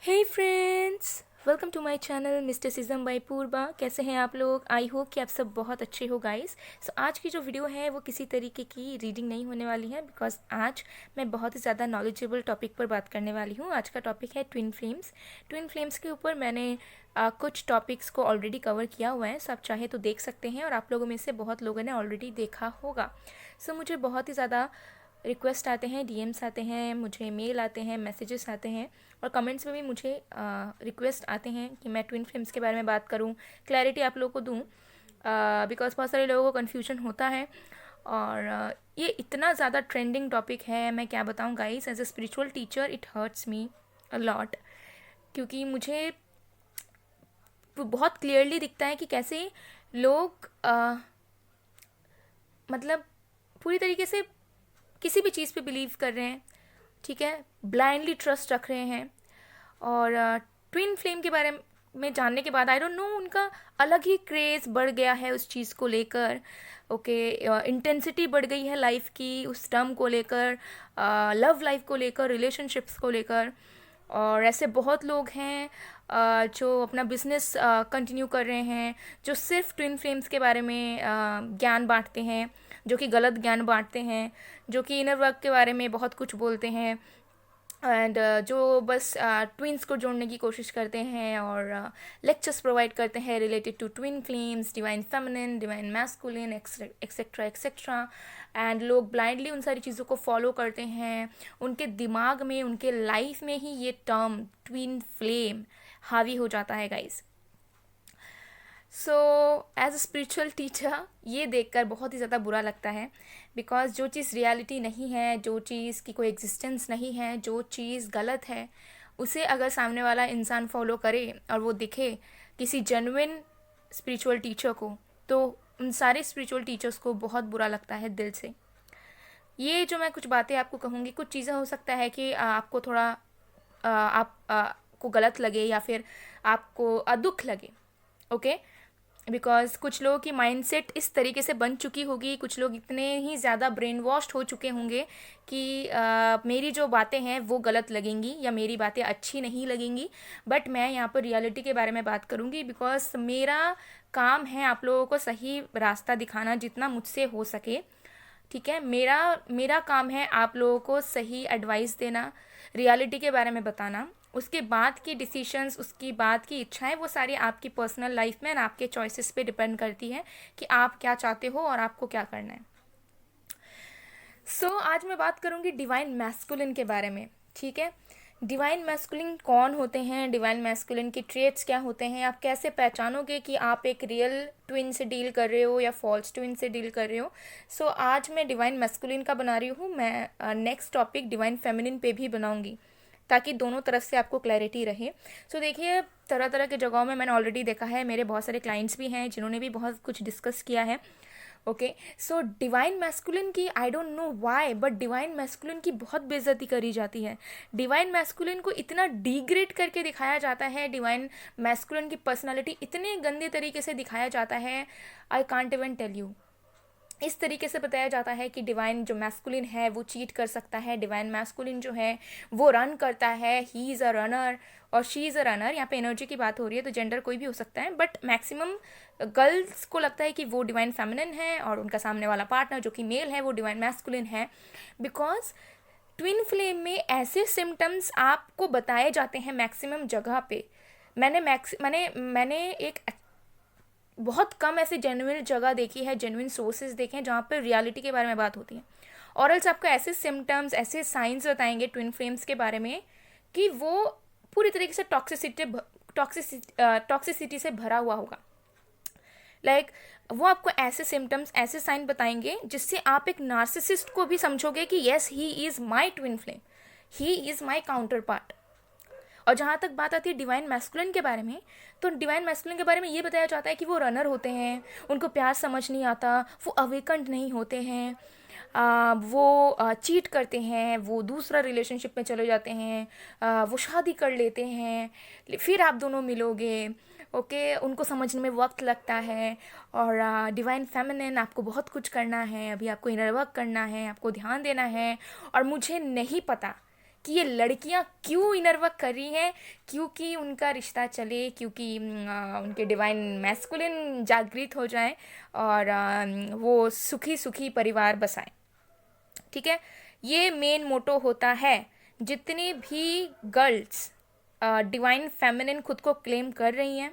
Hey friends, welcome to my channel mister schism by Purva. कैसे हैं आप लोग? आई होप कि आप सब बहुत अच्छे हो गाइस। सो आज की जो वीडियो है वो किसी तरीके की रीडिंग नहीं होने वाली है, बिकॉज आज मैं बहुत ही ज़्यादा नॉलेजेबल टॉपिक पर बात करने वाली हूँ। आज का टॉपिक है ट्विन फ्लेम्स। ट्विन फ्लेम्स के ऊपर मैंने कुछ टॉपिक्स को ऑलरेडी कवर किया हुआ है, सो आप चाहे तो देख सकते हैं और आप लोगों में से बहुत लोगों ने ऑलरेडी देखा होगा। सो मुझे बहुत ही ज़्यादा रिक्वेस्ट आते हैं, डीएम्स आते हैं, मुझे मेल आते हैं, मैसेजेस आते हैं और कमेंट्स में भी मुझे रिक्वेस्ट आते हैं कि मैं ट्विन फ्लेम्स के बारे में बात करूं, क्लैरिटी आप लोगों को दूं, बिकॉज बहुत सारे लोगों को कन्फ्यूजन होता है। और ये इतना ज़्यादा ट्रेंडिंग टॉपिक है, मैं क्या बताऊं guys. As a spiritual teacher it hurts me a lot, क्योंकि मुझे बहुत क्लियरली दिखता है कि कैसे लोग मतलब पूरी तरीके से किसी भी चीज़ पे बिलीव कर रहे हैं, ठीक है, ब्लाइंडली ट्रस्ट रख रहे हैं। और ट्विन फ्लेम के बारे में जानने के बाद आई डोंट नो, उनका अलग ही क्रेज़ बढ़ गया है उस चीज़ को लेकर। ओके, इंटेंसिटी बढ़ गई है लाइफ की उस टर्म को लेकर, लव लाइफ को लेकर, रिलेशनशिप्स को लेकर। और ऐसे बहुत लोग हैं जो अपना बिजनेस कंटिन्यू कर रहे हैं, जो सिर्फ ट्विन फ्लेम्स के बारे में ज्ञान बांटते हैं, जो कि गलत ज्ञान बांटते हैं, जो कि इनर वर्क के बारे में बहुत कुछ बोलते हैं एंड जो बस ट्विन्स को जोड़ने की कोशिश करते हैं और लेक्चर्स प्रोवाइड करते हैं related to twin flames, divine feminine, divine masculine, etcetera etcetera. And लोग ब्लाइंडली उन सारी चीज़ों को फॉलो करते हैं। उनके दिमाग में, उनके लाइफ में ही ये टर्म ट्विन फ्लेम हावी हो जाता है guys. So as a spiritual teacher ये देखकर बहुत ही ज़्यादा बुरा लगता है, बिकॉज जो चीज़ रियलिटी नहीं है, जो चीज़ की कोई एग्जिस्टेंस नहीं है, जो चीज़ गलत है, उसे अगर सामने वाला इंसान फॉलो करे और वो दिखे किसी जेन्युइन स्पिरिचुअल टीचर को, तो उन सारे स्पिरिचुअल टीचर्स को बहुत बुरा लगता है दिल से। ये जो मैं कुछ बातें आपको कहूँगी, कुछ चीज़ें हो सकता है कि आपको थोड़ा को गलत लगे या फिर आपको दुख लगे। ओके, बिकॉज कुछ लोगों की माइंडसेट इस तरीके से बन चुकी होगी, कुछ लोग इतने ही ज़्यादा ब्रेन वॉश्ड हो चुके होंगे कि मेरी जो बातें हैं वो गलत लगेंगी या मेरी बातें अच्छी नहीं लगेंगी। बट मैं यहाँ पर रियलिटी के बारे में बात करूँगी, बिकॉज मेरा काम है आप लोगों को सही रास्ता दिखाना जितना मुझसे हो सके। ठीक है, मेरा मेरा काम है आप लोगों को सही एडवाइस देना, रियलिटी के बारे में बताना। उसके बाद की डिसीशंस, उसकी बाद की इच्छाएं, वो सारी आपकी पर्सनल लाइफ में और आपके चॉइसेस पे डिपेंड करती है कि आप क्या चाहते हो और आपको क्या करना है। आज मैं बात करूंगी डिवाइन मैस्कुलिन के बारे में। ठीक है, डिवाइन मैस्कुलिन कौन होते हैं, डिवाइन मैस्कुलिन की ट्रेट्स क्या होते हैं, आप कैसे पहचानोगे कि आप एक रियल ट्विन से डील कर रहे हो या फॉल्स ट्विन से डील कर रहे हो। आज मैं डिवाइन मैस्कुलिन का बना रही हूँ। मैं नेक्स्ट टॉपिक डिवाइन फेमिनिन पे भी बनाऊंगी, ताकि दोनों तरफ से आपको क्लैरिटी रहे। देखिए, तरह तरह के जगहों में मैंने ऑलरेडी देखा है, मेरे बहुत सारे क्लाइंट्स भी हैं जिन्होंने भी बहुत कुछ डिस्कस किया है। ओके, डिवाइन मैस्कुलिन की I don't know why, but divine masculine की बहुत बेइज्जती करी जाती है। डिवाइन मैस्कुलिन को इतना डिग्रेड करके दिखाया जाता है, डिवाइन मैस्कुलिन की पर्सनालिटी इतने गंदे तरीके से दिखाया जाता है, I can't even tell you. इस तरीके से बताया जाता है कि डिवाइन जो मैस्कुलिन है वो चीट कर सकता है, डिवाइन मैस्कुलिन जो है वो रन करता है, ही इज़ अ रनर और शी इज़ अ रनर। यहाँ पे एनर्जी की बात हो रही है, तो जेंडर कोई भी हो सकता है, बट मैक्सिमम गर्ल्स को लगता है कि वो डिवाइन फेमिनिन है और उनका सामने वाला पार्टनर जो कि मेल है वो डिवाइन मैस्कुलिन है। बिकॉज ट्विन फ्लेम में ऐसे सिम्टम्स आपको बताए जाते हैं मैक्सिमम जगह पे। मैंने एक बहुत कम ऐसे जेन्युइन जगह देखी है, जेन्युइन सोर्सेज देखे हैं जहाँ पर रियलिटी के बारे में बात होती है। और एल्स आपको ऐसे सिम्टम्स, ऐसे साइंस बताएंगे ट्विन फ्लेम्स के बारे में कि वो पूरी तरीके से टॉक्सिसिटी से भरा हुआ होगा। लाइक वो आपको ऐसे सिम्टम्स, ऐसे साइन बताएंगे जिससे आप एक नार्सिसिस्ट को भी समझोगे कि yes, he is my twin flame, he is my counter part. और जहाँ तक बात आती है डिवाइन मैस्कुलिन के बारे में, तो डिवाइन मैस्कुलिन के बारे में ये बताया जाता है कि वो रनर होते हैं, उनको प्यार समझ नहीं आता, वो अवेकंड नहीं होते हैं, वो चीट करते हैं, वो दूसरा रिलेशनशिप में चले जाते हैं, वो शादी कर लेते हैं, फिर आप दोनों मिलोगे। ओके, उनको समझने में वक्त लगता है। और डिवाइन फेमिनिन, आपको बहुत कुछ करना है, अभी आपको इनर वर्क करना है, आपको ध्यान देना है। और मुझे नहीं पता कि ये लड़कियां क्यों इनर वर्क कर रही हैं, क्योंकि उनका रिश्ता चले, क्योंकि उनके डिवाइन मैस्कुलिन जागृत हो जाएं और वो सुखी सुखी परिवार बसाएं। ठीक है, ये मेन मोटो होता है। जितनी भी गर्ल्स डिवाइन फेमिनिन खुद को क्लेम कर रही हैं,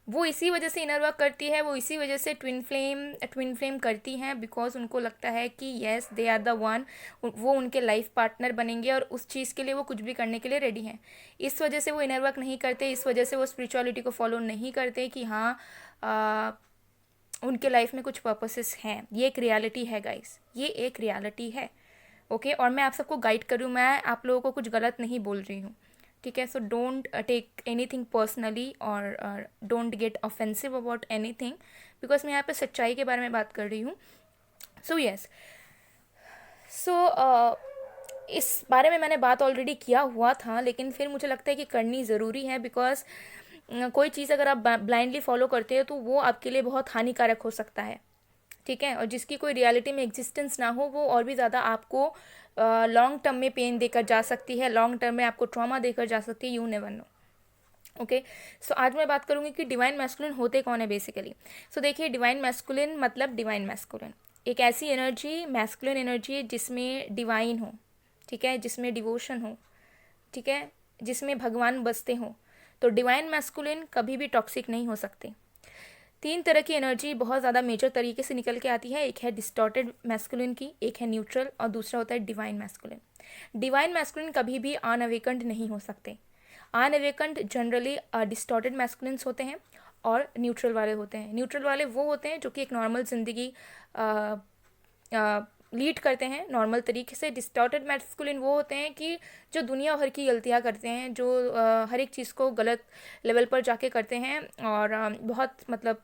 वो इसी वजह से इनर वर्क करती है, वो इसी वजह से ट्विन फ्लेम करती हैं, बिकॉज उनको लगता है कि yes they are the one, वो उनके लाइफ पार्टनर बनेंगे और उस चीज़ के लिए वो कुछ भी करने के लिए रेडी हैं। इस वजह से वो इनर वर्क नहीं करते, इस वजह से वो स्पिरिचुअलिटी को फॉलो नहीं करते कि हाँ उनके लाइफ में कुछ पर्पसेस हैं। ये एक रियलिटी है गाइस, ये एक रियलिटी है। ओके, और मैं आप सबको गाइड करूँ, मैं आप लोगों को कुछ गलत नहीं बोल रही हूँ। ठीक है, so don't take anything personally और don't get offensive about anything, because मैं यहाँ पे सच्चाई के बारे में बात कर रही हूँ। सो यस, सो इस बारे में मैंने बात ऑलरेडी किया हुआ था, लेकिन फिर मुझे लगता है कि करनी ज़रूरी है, बिकॉज कोई चीज़ अगर आप ब्लाइंडली फॉलो करते हो तो वो आपके लिए बहुत हानिकारक हो सकता है। ठीक है, और जिसकी कोई रियलिटी में एग्जिस्टेंस ना हो, वो और भी ज़्यादा आपको लॉन्ग टर्म में पेन देकर जा सकती है, लॉन्ग टर्म में आपको ट्रॉमा देकर जा सकती है, you never know. Okay, so आज मैं बात करूँगी कि डिवाइन मैस्कुलिन होते कौन है बेसिकली। सो देखिए, डिवाइन मैस्कुलिन मतलब डिवाइन मैस्कुलिन एक ऐसी एनर्जी, मैस्कुलिन एनर्जी जिसमें डिवाइन हो, ठीक है, जिसमें डिवोशन हो, ठीक है, जिसमें भगवान बसते हों। तो डिवाइन मैस्कुलिन कभी भी टॉक्सिक नहीं हो सकते। 3 तरह की एनर्जी बहुत ज़्यादा मेजर तरीके से निकल के आती है। एक है डिस्टॉर्टेड मैस्कुलिन की, एक है न्यूट्रल, और दूसरा होता है डिवाइन मैस्कुलिन। डिवाइन मैस्कुलिन कभी भी अनअवेकन्ड नहीं हो सकते। अनअवेकन्ड जनरली डिस्टॉर्टेड मैस्कुलिन्स होते हैं और न्यूट्रल वाले होते हैं। न्यूट्रल वाले वो होते हैं जो कि एक नॉर्मल ज़िंदगी लीड करते हैं नॉर्मल तरीके से। डिस्टॉर्टेड मैस्कुलिन वो होते हैं कि जो दुनिया भर की गलतियां करते हैं, जो हर एक चीज़ को गलत लेवल पर जाके करते हैं और बहुत मतलब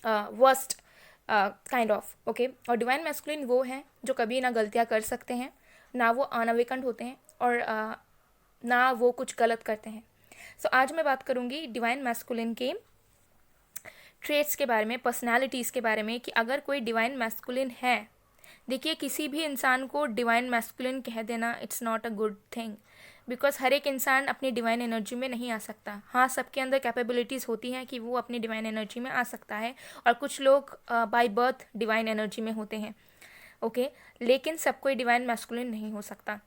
वर्स्ट काइंड ऑफ। ओके, और डिवाइन मैस्कुलिन वो हैं जो कभी ना गलतियां कर सकते हैं, ना वो अनअवेकन्ड होते हैं, और ना वो कुछ गलत करते हैं। सो आज मैं बात करूँगी डिवाइन मैस्कुलिन के ट्रेट्स के बारे में, पर्सनैलिटीज़ के बारे में, कि अगर कोई डिवाइन मैस्कुलिन है, देखिए किसी भी इंसान को डिवाइन मैस्कुलिन कह देना it's not a good thing, because हर एक इंसान अपनी डिवाइन एनर्जी में नहीं आ सकता। हाँ, सबके अंदर कैपेबिलिटीज़ होती हैं कि वो अपनी डिवाइन एनर्जी में आ सकता है, और कुछ लोग बाय बर्थ डिवाइन एनर्जी में होते हैं। ओके, लेकिन सब कोई डिवाइन मैस्कुलिन नहीं हो सकता।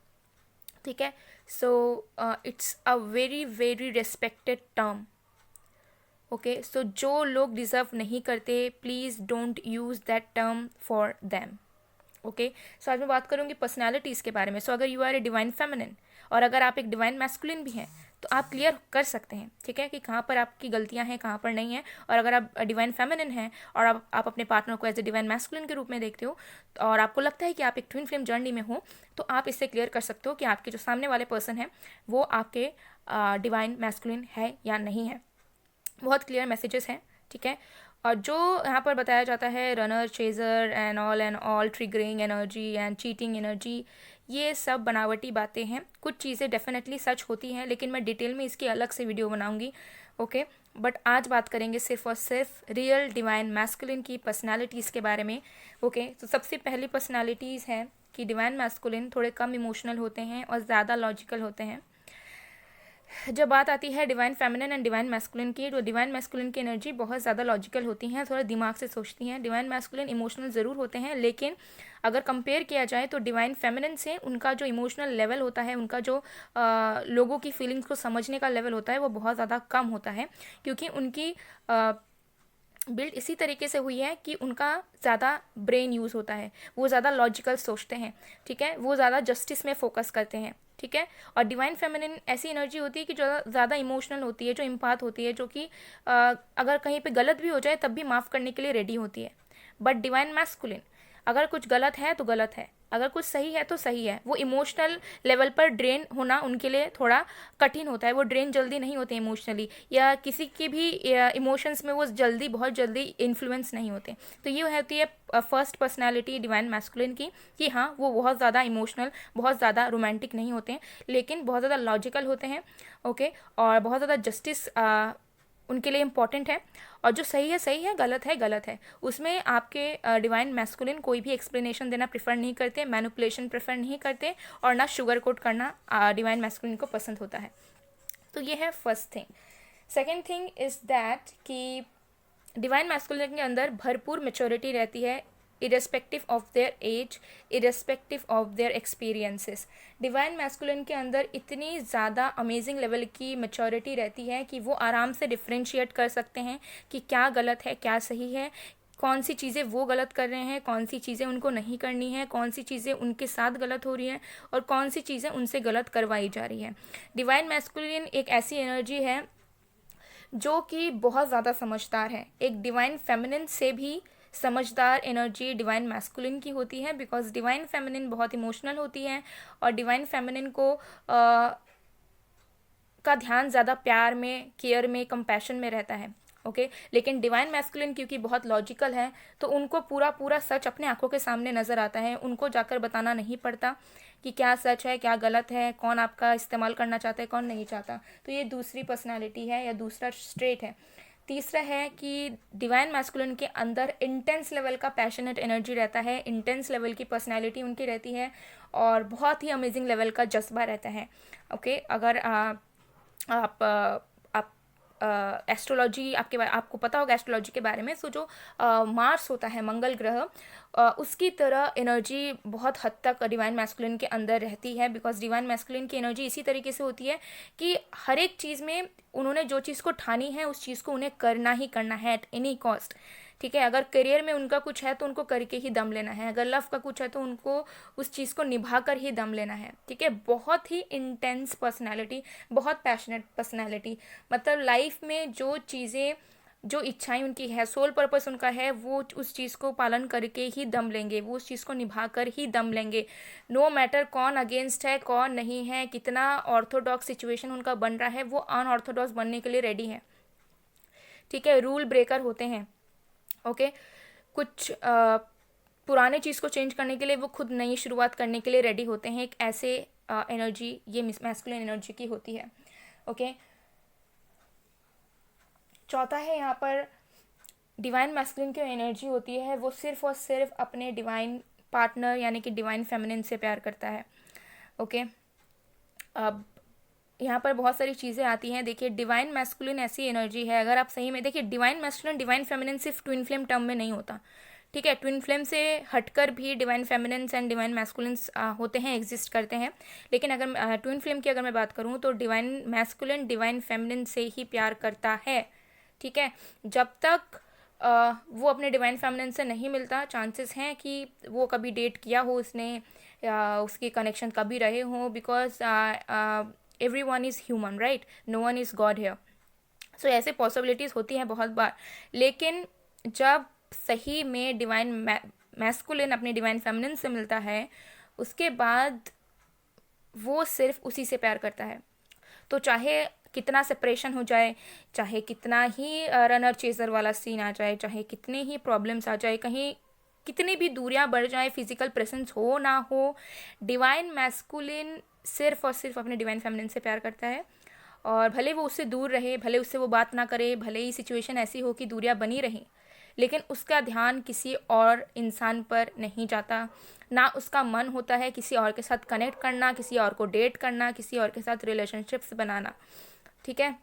ठीक है, so it's a very very respected term. Okay, so जो लोग डिज़र्व नहीं करते, please don't use that term for them. Okay, so आज मैं बात करूँगी पर्सनैलिटीज़ के बारे में। सो अगर you are a divine feminine और अगर आप एक डिवाइन मैस्कुलिन भी हैं, तो आप क्लियर कर सकते हैं, ठीक है, कि कहाँ पर आपकी गलतियाँ हैं, कहाँ पर नहीं है। और अगर आप डिवाइन फेमिनिन हैं और आप अपने पार्टनर को एज ए डिवाइन मैस्कुलिन के रूप में देखते हो, और आपको लगता है कि आप एक ट्विन फ्लेम जर्नी में हो, तो आप इससे क्लियर कर सकते हो कि आपके जो सामने वाले पर्सन है वो आपके डिवाइन मैस्कुलिन है या नहीं है। बहुत क्लियर मैसेजेस हैं, ठीक है। और जो यहाँ पर बताया जाता है runner, chaser and all triggering energy and cheating energy, ये सब बनावटी बातें हैं। कुछ चीज़ें डेफिनेटली सच होती हैं, लेकिन मैं डिटेल में इसकी अलग से वीडियो बनाऊंगी। ओके, बट आज बात करेंगे सिर्फ और सिर्फ रियल डिवाइन मैस्कुलिन की पर्सनालिटीज़ के बारे में। ओके, तो सबसे पहली पर्सनालिटीज़ है कि डिवाइन मैस्कुलिन थोड़े कम इमोशनल होते हैं और ज़्यादा लॉजिकल होते हैं। जब बात आती है divine feminine and divine masculine की, तो डिवाइन मैस्कुलिन की एनर्जी बहुत ज़्यादा लॉजिकल होती हैं, थोड़ा दिमाग से सोचती हैं। डिवाइन मैस्कुलिन इमोशनल ज़रूर होते हैं, लेकिन अगर कंपेयर किया जाए तो डिवाइन फेमिनिन से उनका जो इमोशनल लेवल होता है, उनका जो लोगों की फीलिंग्स को समझने का लेवल होता है, वो बहुत ज़्यादा कम होता है, क्योंकि उनकी बिल्ड इसी तरीके से हुई है कि उनका ज़्यादा ब्रेन यूज़ होता है, वो ज़्यादा लॉजिकल सोचते हैं, ठीक है, वो ज़्यादा जस्टिस में फोकस करते हैं, ठीक है। और डिवाइन फेमिनिन ऐसी एनर्जी होती है कि जो ज़्यादा इमोशनल होती है, जो इम्पाथ होती है, जो कि अगर कहीं पे गलत भी हो जाए तब भी माफ़ करने के लिए रेडी होती है। बट डिवाइन मैस्कुलिन, अगर कुछ गलत है तो गलत है, अगर कुछ सही है तो सही है। वो इमोशनल लेवल पर ड्रेन होना उनके लिए थोड़ा कठिन होता है, वो ड्रेन जल्दी नहीं होते इमोशनली, या किसी के भी इमोशंस में वो बहुत जल्दी इन्फ्लुएंस नहीं होते। तो ये होती है फर्स्ट पर्सनालिटी डिवाइन मैस्कुलिन की, कि हाँ वो बहुत ज़्यादा इमोशनल, बहुत ज़्यादा रोमांटिक नहीं होते हैं, लेकिन बहुत ज़्यादा लॉजिकल होते हैं। ओके, और बहुत ज़्यादा जस्टिस उनके लिए इम्पॉर्टेंट है, और जो सही है, गलत है गलत है। उसमें आपके डिवाइन मैस्कुलिन कोई भी एक्सप्लेनेशन देना प्रेफर नहीं करते, मैनिपुलेशन प्रेफर नहीं करते, और ना शुगर कोट करना डिवाइन मैस्कुलिन को पसंद होता है। तो ये है first thing. Second thing is that कि डिवाइन मैस्कुलिन के अंदर भरपूर मेच्योरिटी रहती है, irrespective of their age, irrespective of their experiences. Divine masculine के अंदर इतनी ज़्यादा अमेजिंग लेवल की मेच्योरिटी रहती है कि वो आराम से डिफ्रेंशिएट कर सकते हैं कि क्या गलत है, क्या सही है, कौन सी चीज़ें वो गलत कर रहे हैं, कौन सी चीज़ें उनको नहीं करनी है, कौन सी चीज़ें उनके साथ गलत हो रही हैं, और कौन सी चीज़ें उनसे गलत करवाई जा रही हैं। डिवाइन मैस्कुलिन एक ऐसी एनर्जी है जो कि बहुत ज़्यादा समझदार है। एक डिवाइन फेमिनिन से भी समझदार एनर्जी डिवाइन मैस्कुलिन की होती है, बिकॉज डिवाइन फेमिनिन बहुत इमोशनल होती है, और डिवाइन फेमिनिन को का ध्यान ज़्यादा प्यार में, केयर में, कंपैशन में रहता है। ओके लेकिन डिवाइन मैस्कुलिन क्योंकि बहुत लॉजिकल है, तो उनको पूरा पूरा सच अपने आंखों के सामने नज़र आता है, उनको जाकर बताना नहीं पड़ता कि क्या सच है, क्या गलत है, कौन आपका इस्तेमाल करना चाहता है, कौन नहीं चाहता। तो ये दूसरी पर्सनालिटी है या दूसरा स्ट्रेट है। तीसरा है कि डिवाइन मैस्कुलिन के अंदर इंटेंस लेवल का पैशनेट एनर्जी रहता है, इंटेंस लेवल की पर्सनैलिटी उनकी रहती है, और बहुत ही अमेजिंग लेवल का जज्बा रहता है। ओके अगर आप एस्ट्रोलॉजी आपको पता होगा एस्ट्रोलॉजी के बारे में, सो जो मार्स होता है, मंगल ग्रह, उसकी तरह एनर्जी बहुत हद तक डिवाइन मैस्कुलिन के अंदर रहती है, बिकॉज डिवाइन मैस्कुलिन की एनर्जी इसी तरीके से होती है कि हर एक चीज़ में उन्होंने जो चीज़ को ठानी है उस चीज़ को उन्हें करना ही करना है एट एनी कॉस्ट। ठीक है, अगर करियर में उनका कुछ है तो उनको करके ही दम लेना है, अगर लव का कुछ है तो उनको उस चीज़ को निभा कर ही दम लेना है। ठीक है, बहुत ही इंटेंस पर्सनैलिटी, बहुत पैशनेट पर्सनैलिटी। मतलब लाइफ में जो चीज़ें, जो इच्छाएं उनकी है, सोल पर्पस उनका है, वो उस चीज़ को पालन करके ही दम लेंगे, वो उस चीज़ को निभा कर ही दम लेंगे। नो मैटर कौन अगेंस्ट है, कौन नहीं है, कितना ऑर्थोडॉक्स सिचुएशन उनका बन रहा है, वो अनऑर्थोडॉक्स बनने के लिए रेडी है। ठीक है, रूल ब्रेकर होते हैं। ओके कुछ पुराने चीज़ को चेंज करने के लिए वो खुद नई शुरुआत करने के लिए रेडी होते हैं। एक ऐसे एनर्जी ये मैस्कुलिन एनर्जी की होती है। ओके चौथा है यहाँ पर डिवाइन मैस्कुलिन की एनर्जी होती है, वो सिर्फ और सिर्फ अपने डिवाइन पार्टनर यानी कि डिवाइन फेमिनिन से प्यार करता है। ओके अब यहाँ पर बहुत सारी चीज़ें आती हैं। देखिए डिवाइन मैस्कुलिन ऐसी एनर्जी है, अगर आप सही में देखिए, डिवाइन मैस्कुलिन डिवाइन फेमिनिन सिर्फ ट्विन फ्लेम टर्म में नहीं होता। ठीक है, ट्विन फ्लेम से हटकर भी divine feminines and divine masculines होते हैं, एग्जिस्ट करते हैं। लेकिन अगर ट्विन फ्लेम की अगर मैं बात करूँ तो डिवाइन मैस्कुलिन डिवाइन फेमिनिन से ही प्यार करता है। ठीक है, जब तक वो अपने डिवाइन फेमिनिन से नहीं मिलता, चांसेस हैं कि वो कभी डेट किया हो उसने, या उसके कनेक्शन कभी रहे हों, because everyone is human, right? No one is God here. So ऐसे पॉसिबिलिटीज़ होती हैं बहुत बार। लेकिन जब सही में डिवाइन मैस्कुलिन अपने डिवाइन फेमिनिन से मिलता है, उसके बाद वो सिर्फ उसी से प्यार करता है। तो चाहे कितना सेपरेशन हो जाए, चाहे कितना ही रनर चेजर वाला सीन आ जाए, चाहे कितने ही प्रॉब्लम्स आ जाए, कहीं कितनी भी दूरियां बढ़ जाए, फिजिकल प्रेजेंस हो ना हो, डिवाइन मैस्कुलिन सिर्फ और सिर्फ अपने डिवाइन फेमिनिन से प्यार करता है। और भले वो उससे दूर रहे, भले उससे वो बात ना करे, भले ही सिचुएशन ऐसी हो कि दूरियां बनी रहें, लेकिन उसका ध्यान किसी और इंसान पर नहीं जाता, ना उसका मन होता है किसी और के साथ कनेक्ट करना, किसी और को डेट करना, किसी और के साथ रिलेशनशिप्स बनाना। ठीक है,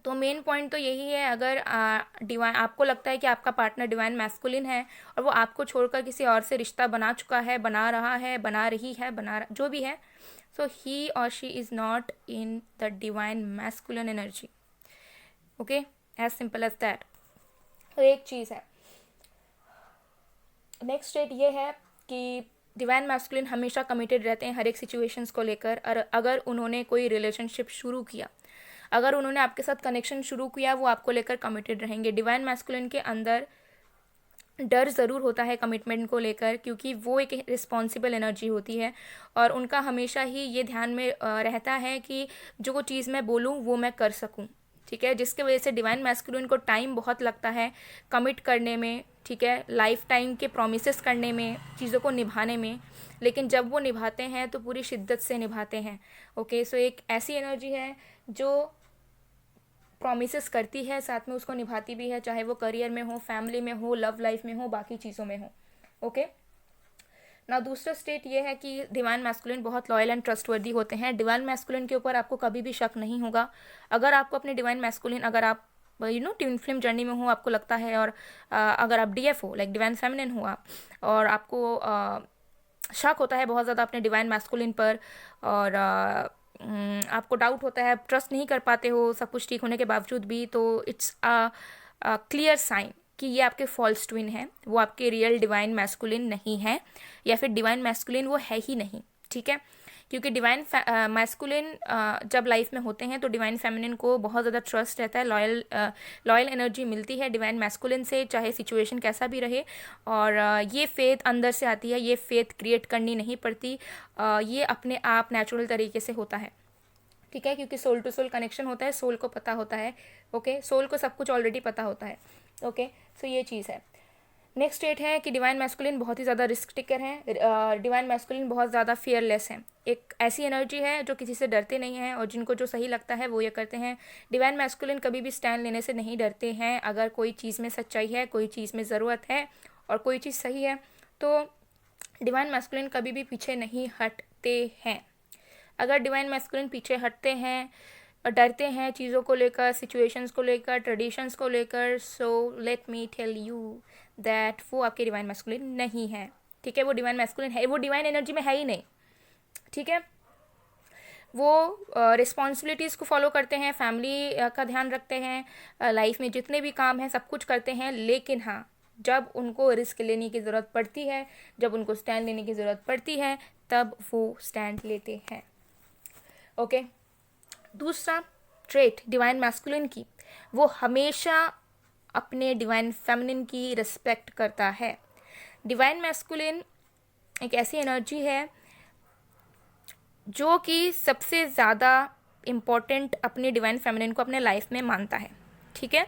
तो मेन पॉइंट तो यही है, अगर डिवाइन आपको लगता है कि आपका पार्टनर डिवाइन मैस्कुलिन है और वो आपको छोड़कर किसी और से रिश्ता बना चुका है, बना रहा है, बना रही है, जो भी है, so he or she is not in the divine masculine energy. Okay, as simple as that. तो एक चीज़ है, नेक्स्ट स्टेट ये है कि डिवाइन मैस्कुलिन हमेशा कमिटेड रहते हैं हर एक सिचुएशंस को लेकर। और अगर उन्होंने कोई रिलेशनशिप शुरू किया, अगर उन्होंने आपके साथ कनेक्शन शुरू किया, वो आपको लेकर कमिटेड रहेंगे। डिवाइन मैस्कुलिन के अंदर डर ज़रूर होता है कमिटमेंट को लेकर, क्योंकि वो एक रिस्पॉन्सिबल एनर्जी होती है, और उनका हमेशा ही ये ध्यान में रहता है कि जो चीज़ मैं बोलूँ वो मैं कर सकूँ। ठीक है, जिसके वजह से डिवाइन मैस्कुलिन को टाइम बहुत लगता है कमिट करने में। ठीक है, लाइफ टाइम के प्रोमिसेस करने में, चीज़ों को निभाने में, लेकिन जब वो निभाते हैं तो पूरी शिद्दत से निभाते हैं। ओके सो एक ऐसी एनर्जी है जो प्रॉमिसेस करती है, साथ में उसको निभाती भी है, चाहे वो करियर में हो, फैमिली में हो, लव लाइफ में हो, बाकी चीज़ों में हो। ओके ना, दूसरा स्टेट ये है कि डिवाइन मैस्कुलिन बहुत लॉयल एंड ट्रस्टवर्दी होते हैं। डिवाइन मैस्कुलिन के ऊपर आपको कभी भी शक नहीं होगा। अगर आपको अपने डिवाइन मैस्कुलिन, अगर आप ट्विन फ्लेम जर्नी में हो, आपको लगता है, और अगर आप डीएफ हो, लाइक डिवाइन फेमिनिन हो आप, और आपको शक होता है बहुत ज़्यादा अपने डिवाइन मैस्कुलिन पर, और आपको डाउट होता है, ट्रस्ट नहीं कर पाते हो सब कुछ ठीक होने के बावजूद भी, तो इट्स अ क्लियर साइन कि ये आपके फॉल्स ट्विन हैं, वो आपके रियल डिवाइन मैस्कुलिन नहीं है, या फिर डिवाइन मैस्कुलिन वो है ही नहीं। ठीक है, क्योंकि डिवाइन मैस्कुलिन जब लाइफ में होते हैं तो डिवाइन फेमिनिन को बहुत ज़्यादा ट्रस्ट रहता है, लॉयल एनर्जी मिलती है डिवाइन मैस्कुलिन से, चाहे सिचुएशन कैसा भी रहे। और ये फेथ अंदर से आती है, ये फेथ क्रिएट करनी नहीं पड़ती, ये अपने आप नेचुरल तरीके से होता है। ठीक है, क्योंकि सोल टू सोल कनेक्शन होता है, सोल को पता होता है। ओके, सोल को सब कुछ ऑलरेडी पता होता है। ओके, सो ये चीज़ है। नेक्स्ट स्टेट है कि डिवाइन मैस्कुलिन बहुत ही ज़्यादा रिस्क टेकर हैं। डिवाइन मैस्कुलिन बहुत ज़्यादा फियरलेस हैं। एक ऐसी एनर्जी है जो किसी से डरते नहीं हैं, और जिनको जो सही लगता है वो ये करते हैं। डिवाइन मैस्कुलिन कभी भी स्टैंड लेने से नहीं डरते हैं। अगर कोई चीज़ में सच्चाई है, कोई चीज़ में ज़रूरत है, और कोई चीज़ सही है, तो डिवाइन मैस्कुलिन कभी भी पीछे नहीं हटते हैं। अगर डिवाइन मैस्कुलिन पीछे हटते हैं, डरते हैं चीज़ों को लेकर, सिचुएशंस को लेकर, ट्रेडिशंस को लेकर, so let me tell you that वो आपके डिवाइन मैस्कुलिन नहीं है। ठीक है, वो डिवाइन मैस्कुलिन है, वो डिवाइन एनर्जी में है ही नहीं। ठीक है, वो रिस्पॉन्सिबिलिटीज़ को फॉलो करते हैं, फैमिली का ध्यान रखते हैं, लाइफ में जितने भी काम हैं सब कुछ करते हैं, लेकिन हाँ, जब उनको रिस्क लेने की ज़रूरत पड़ती है, जब उनको स्टैंड लेने की ज़रूरत पड़ती है, तब वो स्टैंड लेते हैं। ओके, दूसरा ट्रेट डिवाइन मैस्कुलिन की, वो हमेशा अपने डिवाइन फेमिनिन की रिस्पेक्ट करता है। डिवाइन मैस्कुलिन एक ऐसी एनर्जी है जो कि सबसे ज़्यादा इम्पॉर्टेंट अपने डिवाइन फेमिनिन को अपने लाइफ में मानता है। ठीक है,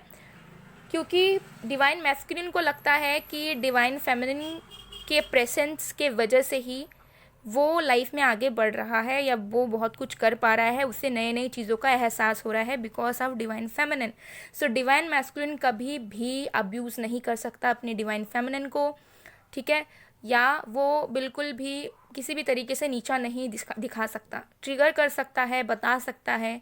क्योंकि डिवाइन मैस्कुलिन को लगता है कि डिवाइन फेमिनिन के प्रेजेंस के वजह से ही वो लाइफ में आगे बढ़ रहा है, या वो बहुत कुछ कर पा रहा है, उससे नई नई चीज़ों का एहसास हो रहा है, because of divine feminine. So divine masculine कभी भी अब्यूज़ नहीं कर सकता अपने डिवाइन फेमिनिन को। ठीक है, या वो बिल्कुल भी किसी भी तरीके से नीचा नहीं दिखा सकता, ट्रिगर कर सकता है, बता सकता है।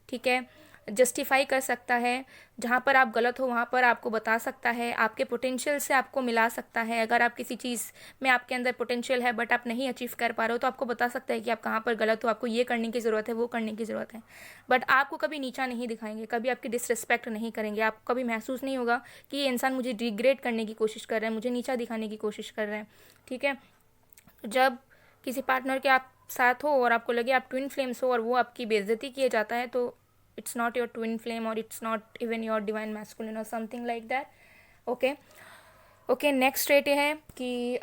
ठीक है, जस्टिफाई कर सकता है, जहाँ पर आप गलत हो वहाँ पर आपको बता सकता है, आपके पोटेंशियल से आपको मिला सकता है। अगर आप किसी चीज़ में आपके अंदर पोटेंशियल है बट आप नहीं अचीव कर पा रहे हो, तो आपको बता सकता है कि आप कहाँ पर गलत हो, आपको ये करने की ज़रूरत है, वो करने की ज़रूरत है। बट आपको कभी नीचा नहीं दिखाएंगे, कभी आपकी डिसरिस्पेक्ट नहीं करेंगे। आपको कभी महसूस नहीं होगा कि ये इंसान मुझे डिग्रेड करने की कोशिश कर रहा है, मुझे नीचा दिखाने की कोशिश कर रहे हैं। ठीक है, जब किसी पार्टनर के आप साथ हो और आपको लगे आप ट्विन फ्लेम्स हो और वो आपकी बेइज्जती किए जाता है, तो it's not your twin flame, or it's not even your divine masculine or something like that. Okay, next trait ये है कि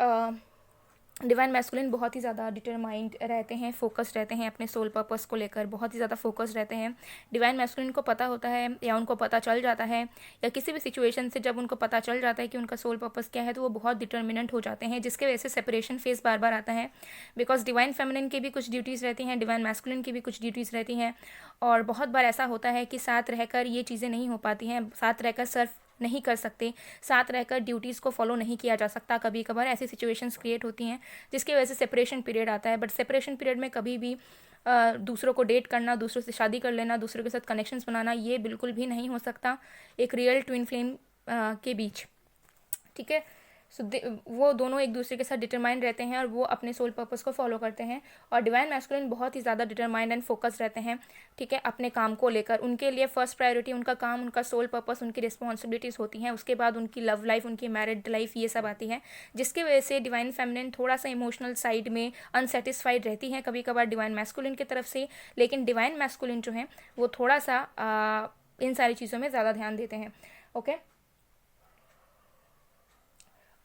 डिवाइन मैस्कुलिन बहुत ही ज़्यादा डिटरमाइंड रहते हैं, फोकस्ड रहते हैं अपने सोल पर्पस को लेकर, बहुत ही ज़्यादा फोकस्ड रहते हैं। डिवाइन मैस्कुलिन को पता होता है, या उनको पता चल जाता है, या किसी भी सिचुएशन से जब उनको पता चल जाता है कि उनका सोल पर्पस क्या है, तो वो बहुत डिटर्मिनेंट हो जाते हैं, जिसके वजह से सेपरेशन फेज बार बार आता है। बिकॉज डिवाइन फेमिनिन की भी कुछ ड्यूटीज़ रहती हैं, डिवाइन मैस्कुलिन की भी कुछ ड्यूटीज़ रहती हैं, और बहुत बार ऐसा होता है कि साथ रहकर ये चीज़ें नहीं हो पाती हैं, साथ रहकर सर्व नहीं कर सकते, साथ रहकर ड्यूटीज़ को फॉलो नहीं किया जा सकता। कभी कभार ऐसी सिचुएशंस क्रिएट होती हैं जिसकी वजह से सेपरेशन पीरियड आता है। बट सेपरेशन पीरियड में कभी भी दूसरों को डेट करना, दूसरों से शादी कर लेना, दूसरों के साथ कनेक्शंस बनाना, ये बिल्कुल भी नहीं हो सकता एक रियल ट्विन फ्लेम के बीच। ठीक है, सो वो दोनों एक दूसरे के साथ डिटरमाइंड रहते हैं, और वो अपने सोल पर्पस को फॉलो करते हैं। और डिवाइन मैस्कुलिन बहुत ही ज़्यादा डिटरमाइंड एंड फोकस रहते हैं। ठीक है, अपने काम को लेकर उनके लिए फर्स्ट प्रायोरिटी उनका काम, उनका सोल पर्पस, उनकी रिस्पॉन्सिबिलिटीज़ होती हैं। उसके बाद उनकी लव लाइफ, उनकी मैरिड लाइफ, ये सब आती है, जिसकी वजह से डिवाइन फेमिनिन थोड़ा सा इमोशनल साइड में अनसेटिस्फाइड रहती हैं कभी कभार डिवाइन मैस्कुलिन की तरफ से। लेकिन डिवाइन मैस्कुलिन जो हैं वो थोड़ा सा इन सारी चीज़ों में ज़्यादा ध्यान देते हैं। ओके,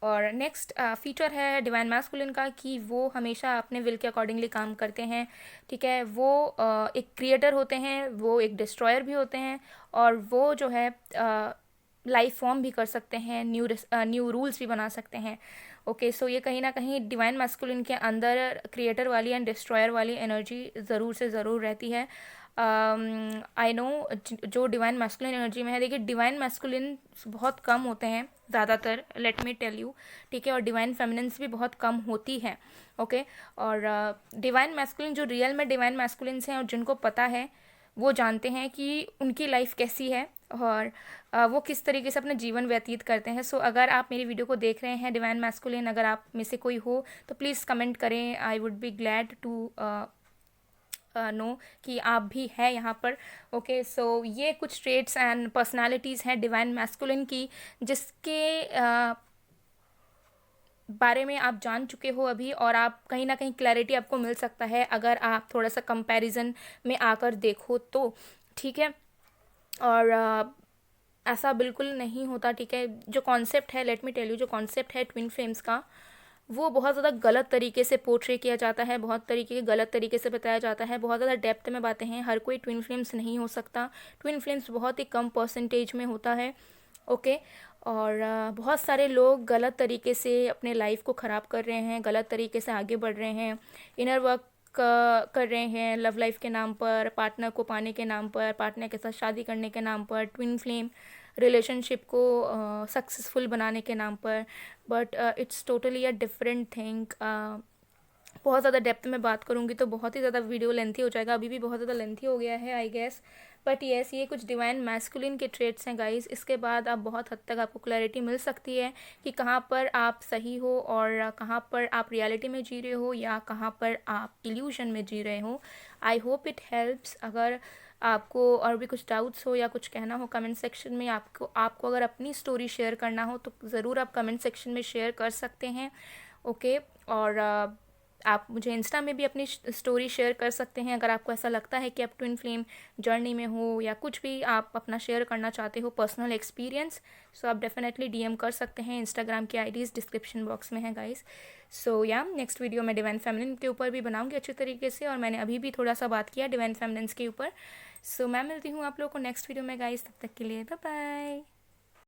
और नेक्स्ट फीचर है डिवाइन मैस्कुलिन का कि वो हमेशा अपने विल के अकॉर्डिंगली काम करते हैं। ठीक है, वो एक क्रिएटर होते हैं, वो एक डिस्ट्रॉयर भी होते हैं, और वो जो है लाइफ फॉर्म भी कर सकते हैं, न्यू रूल्स भी बना सकते हैं। ओके, सो ये कहीं ना कहीं डिवाइन मैस्कुलिन के अंदर क्रिएटर वाली एंड डिस्ट्रॉयर वाली एनर्जी ज़रूर से ज़रूर रहती है। आई नो जो डिवाइन मैस्कुलिन एनर्जी में है, देखिए डिवाइन मैस्कुलिन बहुत कम होते हैं ज़्यादातर, लेट मी टेल यू, ठीक है, और डिवाइन फेमिनिन्स भी बहुत कम होती है, ओके। और डिवाइन मैस्कुलिन जो रियल में डिवाइन मैस्कुलिन्स हैं और जिनको पता है वो जानते हैं कि उनकी लाइफ कैसी है और वो किस तरीके से अपना जीवन व्यतीत करते हैं। सो अगर आप मेरी वीडियो को देख रहे हैं डिवाइन मैस्कुलिन, अगर आप में से कोई हो तो प्लीज़ कमेंट करें, I would be glad to know कि आप भी हैं यहाँ पर, ओके। सो ये कुछ ट्रेट्स एंड पर्सनालिटीज़ हैं डिवाइन मैस्कुलिन की, जिसके बारे में आप जान चुके हो अभी, और आप कहीं ना कहीं क्लैरिटी आपको मिल सकता है अगर आप थोड़ा सा कंपैरिजन में आकर देखो तो, ठीक है। और ऐसा बिल्कुल नहीं होता, ठीक है। जो कॉन्सेप्ट है, लेट मी टेल यू, जो कॉन्सेप्ट है ट्विन फ्लेम्स का, वो बहुत ज़्यादा गलत तरीके से पोर्ट्रे किया जाता है, बहुत तरीके के गलत तरीके से बताया जाता है, बहुत ज़्यादा डेप्थ में बातें हैं। हर कोई ट्विन फ्लेम्स नहीं हो सकता, ट्विन फ्लेम्स बहुत ही कम परसेंटेज में होता है, ओके। और बहुत सारे लोग गलत तरीके से अपने लाइफ को ख़राब कर रहे हैं, गलत तरीके से आगे बढ़ रहे हैं, इनर वर्क कर रहे हैं लव लाइफ के नाम पर, पार्टनर को पाने के नाम पर, पार्टनर के साथ शादी करने के नाम पर, ट्विन फ्लेम रिलेशनशिप को सक्सेसफुल बनाने के नाम पर। But it's totally a different thing. बहुत ज़्यादा डेप्थ में बात करूँगी तो बहुत ही ज़्यादा वीडियो लेंथी हो जाएगा, अभी भी बहुत ज़्यादा लेंथी हो गया है आई गेस। बट येस, ये कुछ डिवाइन मैस्कुलिन के ट्रेट्स हैं गाइस। इसके बाद आप बहुत हद तक आपको क्लैरिटी मिल सकती है कि कहाँ पर आप सही हो और कहाँ पर आप रियलिटी में जी रहे हो या कहाँ पर आप इल्यूशन में जी रहे हो। I hope it helps. अगर आपको और भी कुछ डाउट्स हो या कुछ कहना हो कमेंट सेक्शन में, आपको अगर अपनी स्टोरी शेयर करना हो तो ज़रूर आप कमेंट सेक्शन में शेयर कर सकते हैं, ओके। और आप मुझे इंस्टा में भी अपनी स्टोरी शेयर कर सकते हैं अगर आपको ऐसा लगता है कि आप ट्विन फ्लेम जर्नी में हो या कुछ भी आप अपना शेयर करना चाहते हो पर्सनल एक्सपीरियंस। सो आप डेफिनेटली डीएम कर सकते हैं, इंस्टाग्राम की आईडीज़ डिस्क्रिप्शन बॉक्स में है गाइस। सो या नेक्स्ट वीडियो मैं डिवाइन फेमिनिन के ऊपर भी बनाऊंगी अच्छे तरीके से, और मैंने अभी भी थोड़ा सा बात किया डिवाइन फेमिनिन्स के ऊपर। सो मैं मिलती हूँ आप लोगों को नेक्स्ट वीडियो में गाइस, तब तक के लिए बाय बाय।